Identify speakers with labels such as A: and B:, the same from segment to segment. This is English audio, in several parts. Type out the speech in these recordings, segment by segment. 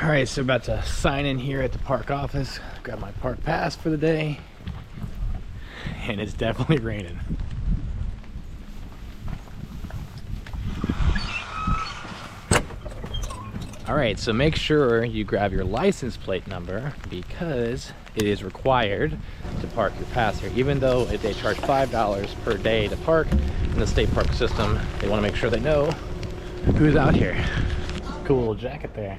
A: All right, so about to sign in here at the park office, grab my park pass for the day, and it's definitely raining. All right, so make sure you grab your license plate number because it is required to park your pass here. Even though they charge $5 per day to park in the state park system, they want to make sure they know who's out here. Cool little jacket there.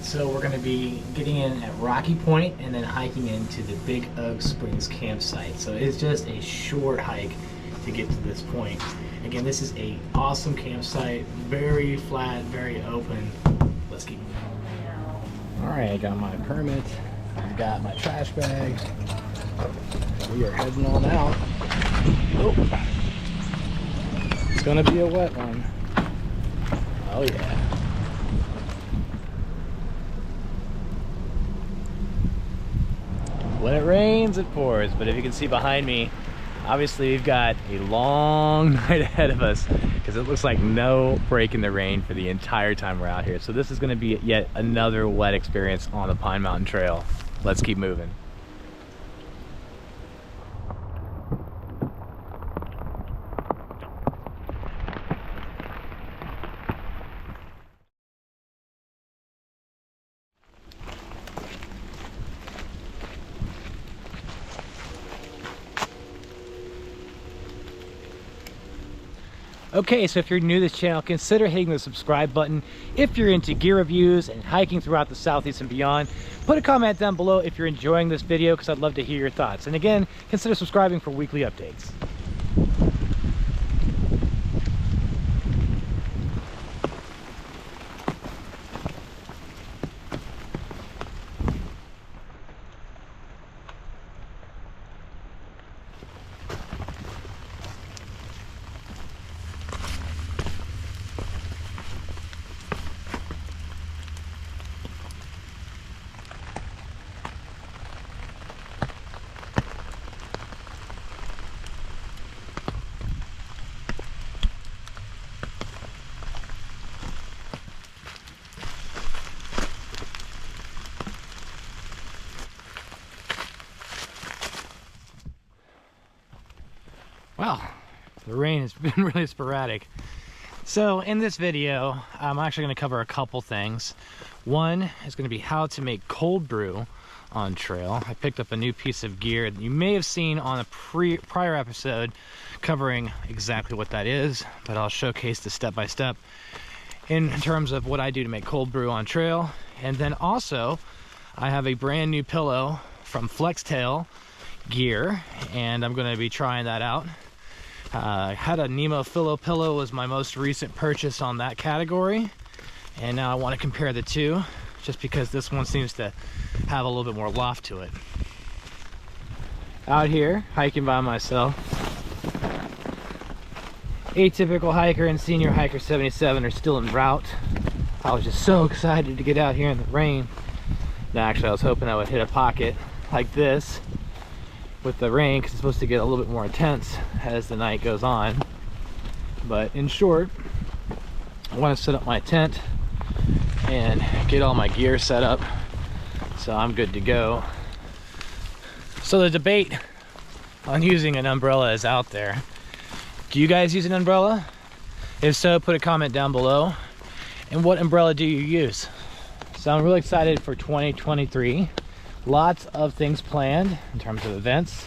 A: So we're going to be getting in at Rocky Point and then hiking into the Big Oak Springs campsite. So it's just a short hike to get to this point. Again, this is an awesome campsite, very flat, very open. Let's keep moving. All right, I got my permit, I've got my trash bag. We are heading on out. Oh, it's going to be a wet one. Oh yeah. When it rains, it pours, but if you can see behind me, obviously we've got a long night ahead of us because it looks like no break in the rain for the entire time we're out here. So this is going to be yet another wet experience on the Pine Mountain Trail. Let's keep moving. Okay, so if you're new to this channel, consider hitting the subscribe button. If you're into gear reviews and hiking throughout the Southeast and beyond, put a comment down below if you're enjoying this video because I'd love to hear your thoughts. And again, consider subscribing for weekly updates. Well, the rain has been really sporadic. So in this video, I'm actually going to cover a couple things. One is going to be how to make cold brew on trail. I picked up a new piece of gear that you may have seen on a prior episode covering exactly what that is, but I'll showcase the step-by-step in terms of what I do to make cold brew on trail. And then also, I have a brand new pillow from Flextail gear, and I'm going to be trying that out. I had a Nemo pillow was my most recent purchase on that category, and now I want to compare the two just because this one seems to have a little bit more loft to it. Out here hiking by myself, Atypical Hiker and Senior Hiker 77 are still en route. I was just so excited to get out here in the rain. Now actually I was hoping I would hit a pocket like this with the rain because it's supposed to get a little bit more intense as the night goes on. But in short, I want to set up my tent and get all my gear set up so I'm good to go. So the debate on using an umbrella is out there. Do you guys use an umbrella? If so, put a comment down below. And what umbrella do you use? So I'm really excited for 2023. Lots of things planned in terms of events.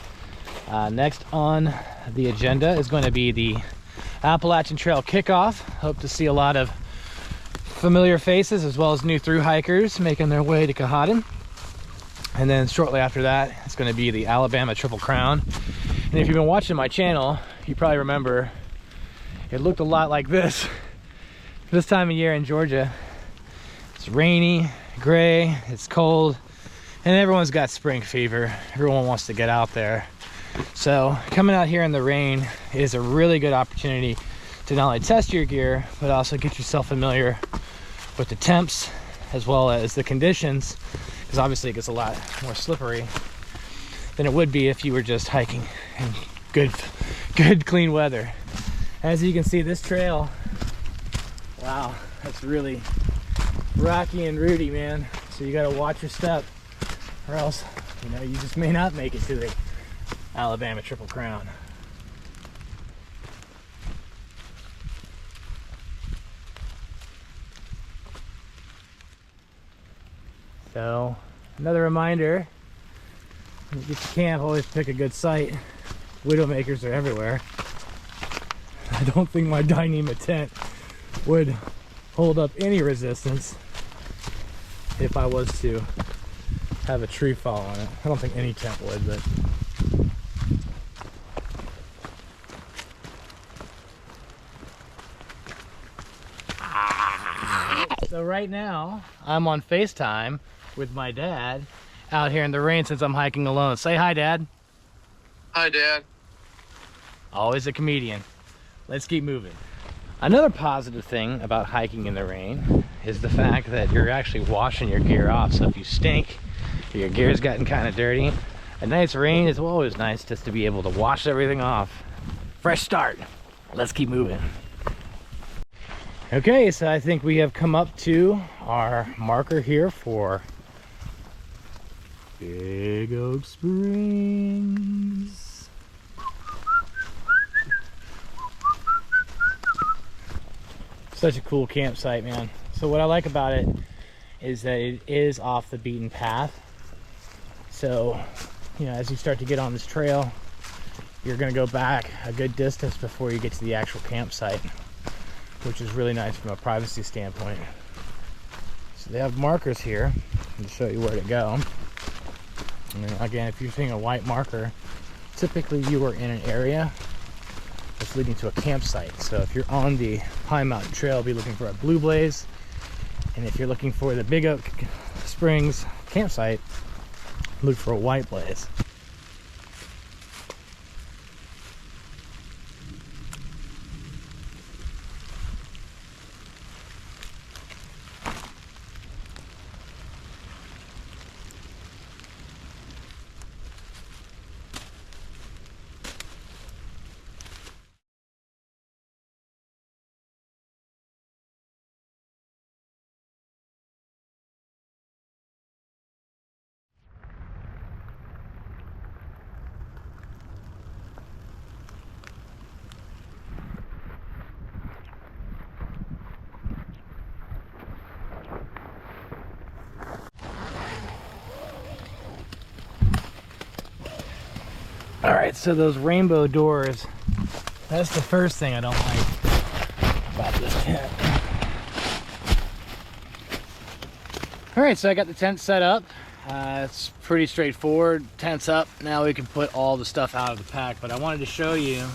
A: Next on the agenda is going to be the Appalachian Trail Kickoff. Hope to see a lot of familiar faces as well as new thru hikers making their way to Kehadin. And then shortly after that, it's going to be the Alabama Triple Crown. And if you've been watching my channel, you probably remember it looked a lot like this time of year in Georgia. It's rainy, gray, it's cold, and everyone's got spring fever. Everyone wants to get out there. So coming out here in the rain is a really good opportunity to not only test your gear, but also get yourself familiar with the temps as well as the conditions, because obviously it gets a lot more slippery. than it would be if you were just hiking in good clean weather. As you can see, this trail, wow, that's really rocky and rooty, man. So you gotta watch your step, or else, you know, you just may not make it to the Alabama Triple Crown. So, another reminder, when you get to camp, always pick a good site. Widowmakers are everywhere. I don't think my Dyneema tent would hold up any resistance if I was to have a tree fall on it. I don't think any tent would, but so right now I'm on FaceTime with my dad out here in the rain since I'm hiking alone. Say hi, Dad.
B: Hi, Dad.
A: Always a comedian. Let's keep moving. Another positive thing about hiking in the rain is the fact that you're actually washing your gear off. So if you stink, or your gear's gotten kind of dirty, a nice rain is always nice just to be able to wash everything off. Fresh start. Let's keep moving. Okay, so I think we have come up to our marker here for Big Oak Springs. Such a cool campsite, man. So what I like about it is that it is off the beaten path. So, you know, as you start to get on this trail, you're gonna go back a good distance before you get to the actual campsite, which is really nice from a privacy standpoint. So they have markers here to show you where to go. And again, if you're seeing a white marker, typically you are in an area that's leading to a campsite. So if you're on the Pine Mountain Trail, be looking for a blue blaze. And if you're looking for the Big Oak Springs campsite, look for a white blaze. All right, so those rainbow doors, that's the first thing I don't like about this tent. All right, so I got the tent set up. It's pretty straightforward. Tent's up. Now we can put all the stuff out of the pack, but I wanted to show you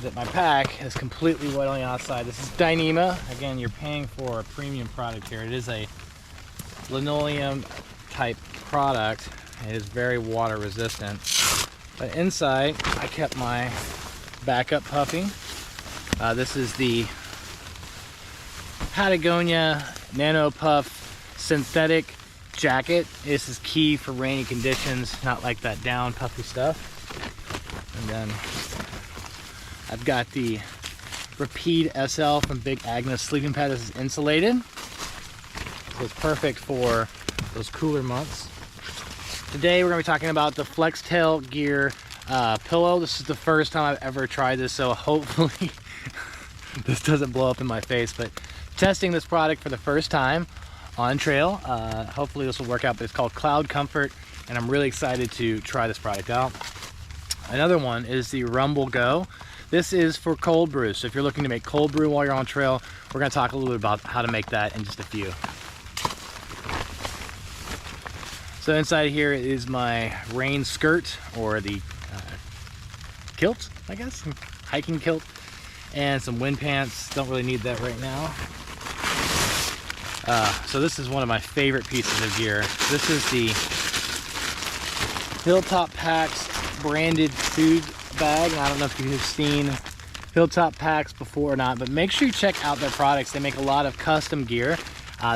A: that my pack is completely wet on the outside. This is Dyneema. Again, you're paying for a premium product here. It is a linoleum type product. It is very water resistant. But inside, I kept my backup puffy. This is the Patagonia Nano Puff synthetic jacket. This is key for rainy conditions, not like that down puffy stuff. And then I've got the Rapide SL from Big Agnes sleeping pad. This is insulated, so it's perfect for those cooler months. Today we're going to be talking about the Flextail gear pillow. This is the first time I've ever tried this, so hopefully this doesn't blow up in my face, but testing this product for the first time on trail. Hopefully this will work out, but it's called Cloud Comfort, and I'm really excited to try this product out. Another one is the Rumble Go. This is for cold brew, so if you're looking to make cold brew while you're on trail, we're going to talk a little bit about how to make that in just a few. So inside here is my rain skirt, or the kilt, I guess, hiking kilt, and some wind pants. Don't really need that right now. So this is one of my favorite pieces of gear. This is the Hilltop Packs branded food bag. And I don't know if you've seen Hilltop Packs before or not, but make sure you check out their products. They make a lot of custom gear.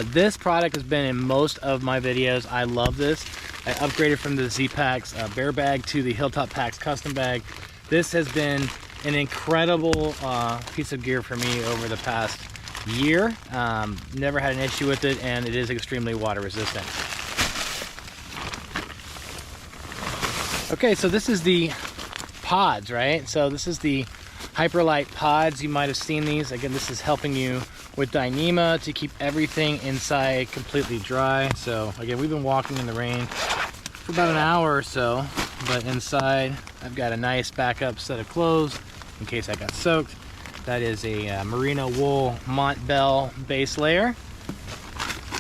A: This product has been in most of my videos. I love this. I upgraded from the Z-Packs Bear Bag to the Hilltop Packs Custom Bag. This has been an incredible piece of gear for me over the past year. Never had an issue with it, and it is extremely water resistant. Okay, so this is the pods, right? So this is the Hyperlite pods. You might have seen these. Again, this is helping you with Dyneema to keep everything inside completely dry. So again, we've been walking in the rain for about an hour or so, but inside I've got a nice backup set of clothes in case I got soaked. That is a merino wool Montbell base layer,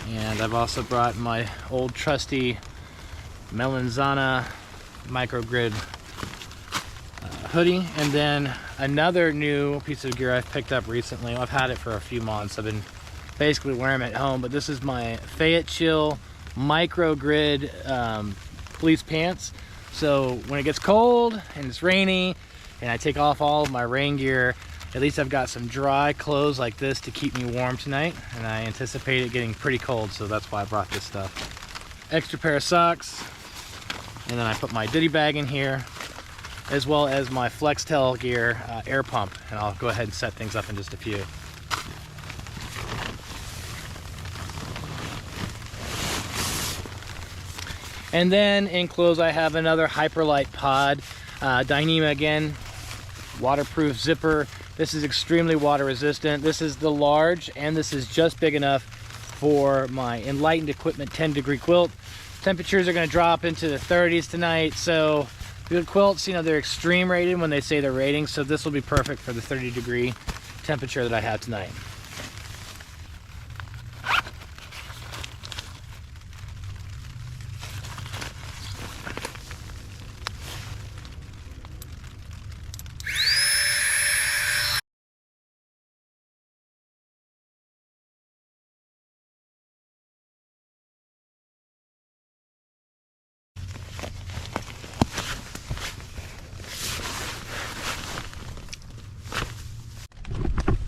A: and I've also brought my old trusty Melanzana microgrid hoodie, and then another new piece of gear I've picked up recently. I've had it for a few months. I've been basically wearing it at home, but this is my Fayette Chill microgrid fleece pants. So when it gets cold and it's rainy and I take off all of my rain gear, at least I've got some dry clothes like this to keep me warm tonight, and I anticipate it getting pretty cold, so that's why I brought this stuff. Extra pair of socks, and then I put my ditty bag in here, as well as my Flextail gear air pump, and I'll go ahead and set things up in just a few. And then in clothes I have another Hyperlite pod, Dyneema again, waterproof zipper. This is extremely water resistant. This is the large, and this is just big enough for my Enlightened Equipment 10-degree quilt. Temperatures are going to drop into the 30s tonight, so good quilts, you know, they're extreme rated when they say they're rating, so this will be perfect for the 30-degree temperature that I have tonight.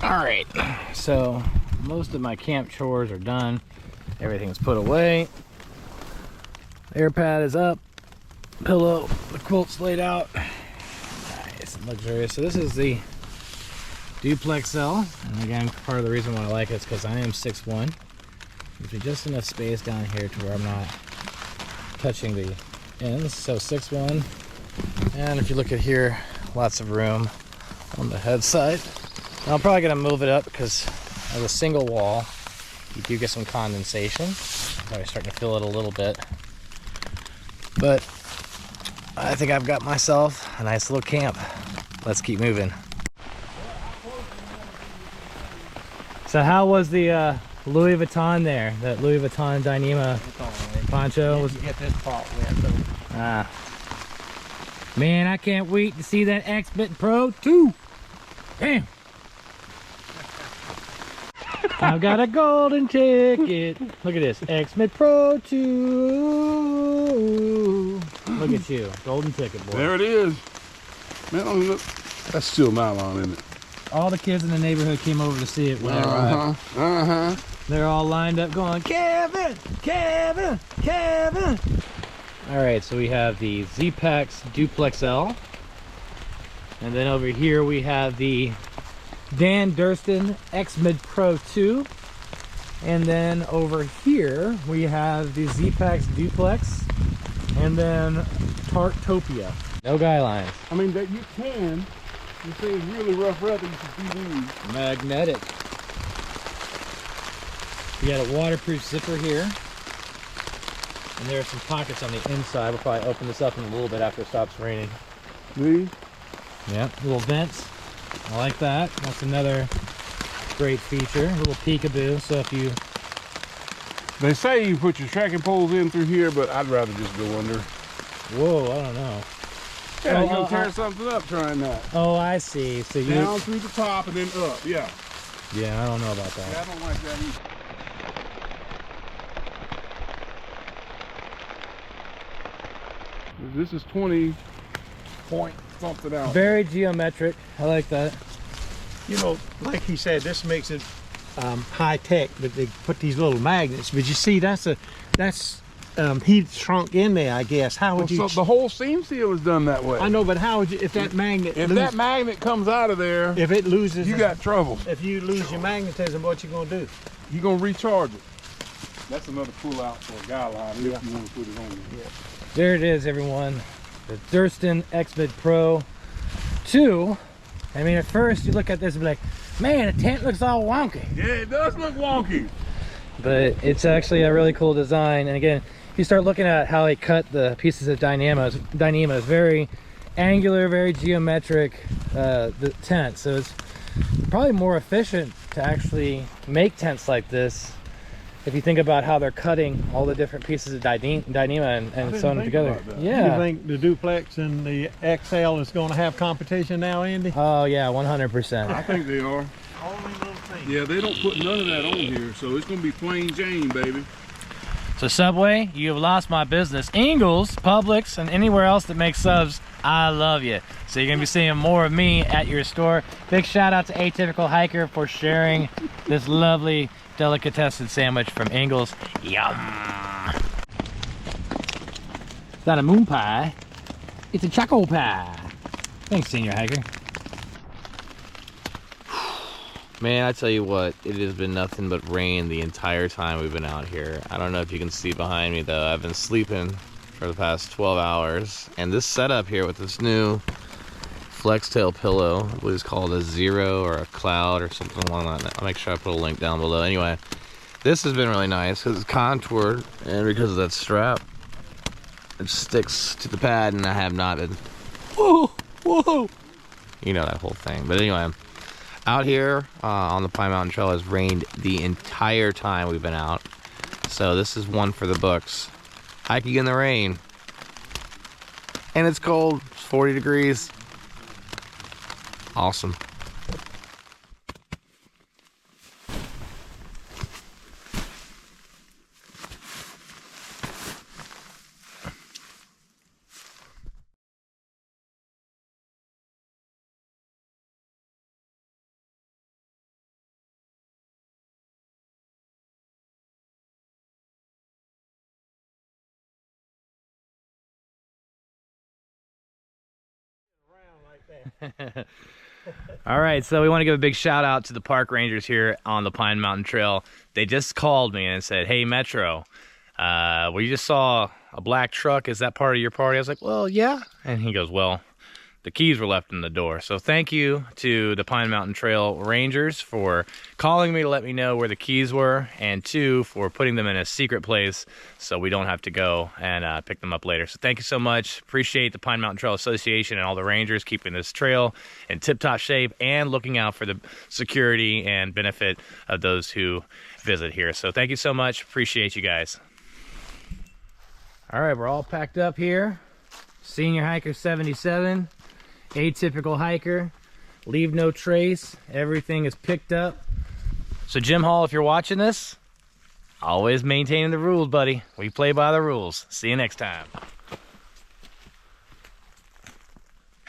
A: All right, so most of my camp chores are done. Everything's put away. Air pad is up. Pillow, the quilt's laid out. Nice and luxurious. So this is the DupleXL, and again, part of the reason why I like it is because I am 6'1". Gives me just enough space down here to where I'm not touching the ends. So 6'1", and if you look at here, lots of room on the head side. I'm probably going to move it up because as a single wall, you do get some condensation. I'm probably starting to feel it a little bit. But I think I've got myself a nice little camp. Let's keep moving. So how was the Louis Vuitton there? That Louis Vuitton Dyneema poncho?
C: You get this part wet though.
A: Ah. Man, I can't wait to see that Xmid Pro 2. Damn. I've got a golden ticket. Look at this, Xmid Pro 2. Look at you, golden ticket, boy.
D: There it is. Man, look. That's still nylon, isn't it?
A: All the kids in the neighborhood came over to see it when I arrived. They're all lined up going, Kevin, Kevin, Kevin. All right, so we have the Z-Packs DupleXL. And then over here we have the Dan Durston Xmid Pro 2, and then over here we have the Z-Packs Duplex, and then Tartopia. No guy lines.
D: I mean, that you can. You say it's really rough weather, you should be these.
A: Magnetic. We got a waterproof zipper here, and there are some pockets on the inside. We'll probably open this up in a little bit after it stops raining.
D: These?
A: Yep, little vents. I like that. That's another great feature. A little peekaboo. So if you...
D: They say you put your tracking poles in through here, but I'd rather just go under.
A: Whoa, I don't know.
D: Yeah, you're gonna tear something up trying that.
A: Oh, I see. So you...
D: Down through the top and then up, yeah.
A: Yeah, I don't know about that.
D: Yeah, I don't like that either. This is 20 point something out.
A: Very geometric. I like that.
C: You know, like he said, this makes it high tech, but they put these little magnets. But you see, that's heat shrunk in there, I guess. How would
D: So
C: you?
D: the whole seam seal is done that way.
C: I know, but how would you? If that magnet,
D: If that magnet comes out of there,
C: if it loses,
D: you got trouble.
C: If you lose your magnetism, what you gonna do?
D: You're gonna recharge it. That's another pull out for a guy line if you want to put it on there.
C: Yeah.
A: There it is, everyone. The Durston Xmid Pro 2. I mean, at first you look at this and be like, man, the tent looks all wonky.
D: Yeah, it does look wonky.
A: But it's actually a really cool design. And again, if you start looking at how he cut the pieces of Dyneema, is very angular, very geometric, the tent. So it's probably more efficient to actually make tents like this if you think about how they're cutting all the different pieces of Dyneema and sewing them together. Yeah.
C: You think the Duplex and the XL is going to have competition now, Andy?
A: Oh yeah, 100%.
D: I think they are.
C: Only little thing.
D: Yeah, they don't put none of that on here, so it's gonna be plain Jane, baby.
A: So Subway, you have lost my business. Ingles, Publix, and anywhere else that makes subs, I love you. So you're gonna be seeing more of me at your store. Big shout out to Atypical Hiker for sharing this lovely delicatessen sandwich from Ingles. Yum! It's not a moon pie, it's a choco pie. Thanks, Senior Hiker. Man, I tell you what, it has been nothing but rain the entire time we've been out here. I don't know if you can see behind me though. I've been sleeping for the past 12 hours. And this setup here with this new Flextail pillow, what is called a Zero or a Cloud or something along that. I'll make sure I put a link down below. Anyway, this has been really nice because it's contoured and because of that strap, it sticks to the pad and I have not been, whoa, whoa. You know that whole thing. But anyway, out here on the Pine Mountain Trail has rained the entire time we've been out. So this is one for the books. Hiking in the rain. And it's cold, it's 40 degrees. Awesome. All right, so we want to give a big shout out to the park rangers here on the Pine Mountain Trail. They just called me and said, hey Metro, we just saw a black truck, is that part of your party? I was like, well, yeah. And he goes, well, the keys were left in the door. So thank you to the Pine Mountain Trail Rangers for calling me to let me know where the keys were, and two, for putting them in a secret place so we don't have to go and pick them up later. So thank you so much. Appreciate the Pine Mountain Trail Association and all the rangers keeping this trail in tip-top shape and looking out for the security and benefit of those who visit here. So thank you so much. Appreciate you guys. All right, we're all packed up here. Senior Hiker 77. Atypical Hiker, leave no trace, everything is picked up. So Jim Hall, if you're watching this, always maintaining the rules, buddy. We play by the rules. See you next time.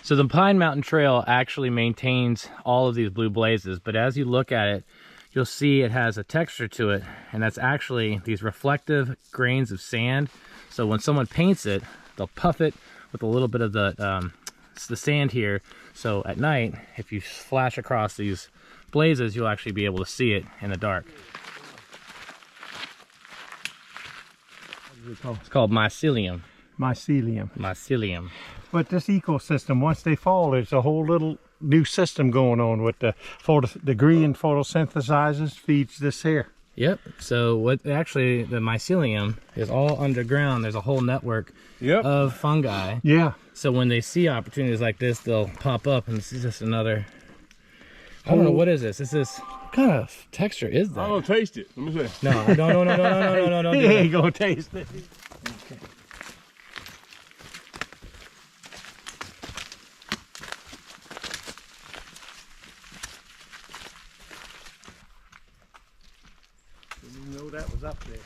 A: So the Pine Mountain Trail actually maintains all of these blue blazes, but as you look at it, you'll see it has a texture to it, and that's actually these reflective grains of sand. So when someone paints it, they'll puff it with a little bit of the sand here, so at night if you flash across these blazes you'll actually be able to see it in the dark. What is it called? It's called mycelium. Mycelium.
C: But this ecosystem, once they fall, there's a whole little new system going on with the green photosynthesizers feeds this here.
A: Yep. So what actually the mycelium is all underground. There's a whole network of fungi.
C: Yeah.
A: So when they see opportunities like this, they'll pop up, and this is just another. I don't know, what is this? What kind of texture is that?
D: I'm gonna taste it. Let me see.
A: No, don't
C: He
A: do
C: ain't
A: that.
C: gonna taste it.
A: Okay.
C: Didn't know that was up there.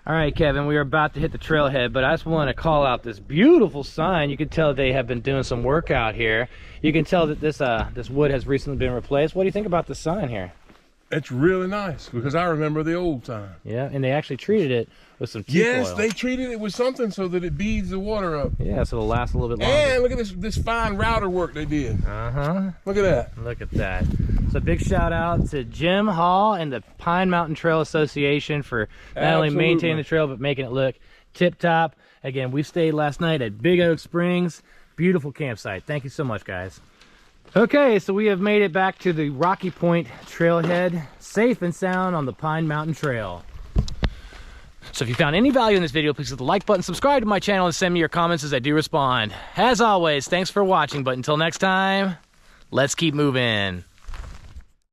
A: All right, Kevin, we are about to hit the trailhead, but I just want to call out this beautiful sign. You can tell they have been doing some work out here. You can tell that this wood has recently been replaced. What do you think about the sign here?
E: It's really nice because I remember the old time.
A: Yeah, and they actually treated it with some teak
E: Yes,
A: oil.
E: they treated it with something so that it beads the water up.
A: Yeah, so it'll last a little bit longer.
E: And look at this fine router work they did.
A: Uh-huh.
E: Look at that.
A: Look at that. So big shout out to Jim Hall and the Pine Mountain Trail Association for not only maintaining the trail, but making it look tip-top. Again, we stayed last night at Big Oak Springs. Beautiful campsite. Thank you so much, guys. Okay, so we have made it back to the Rocky Point Trailhead, safe and sound on the Pine Mountain Trail. So if you found any value in this video, please hit the like button, subscribe to my channel, and send me your comments as I do respond. As always, thanks for watching, but until next time, let's keep moving.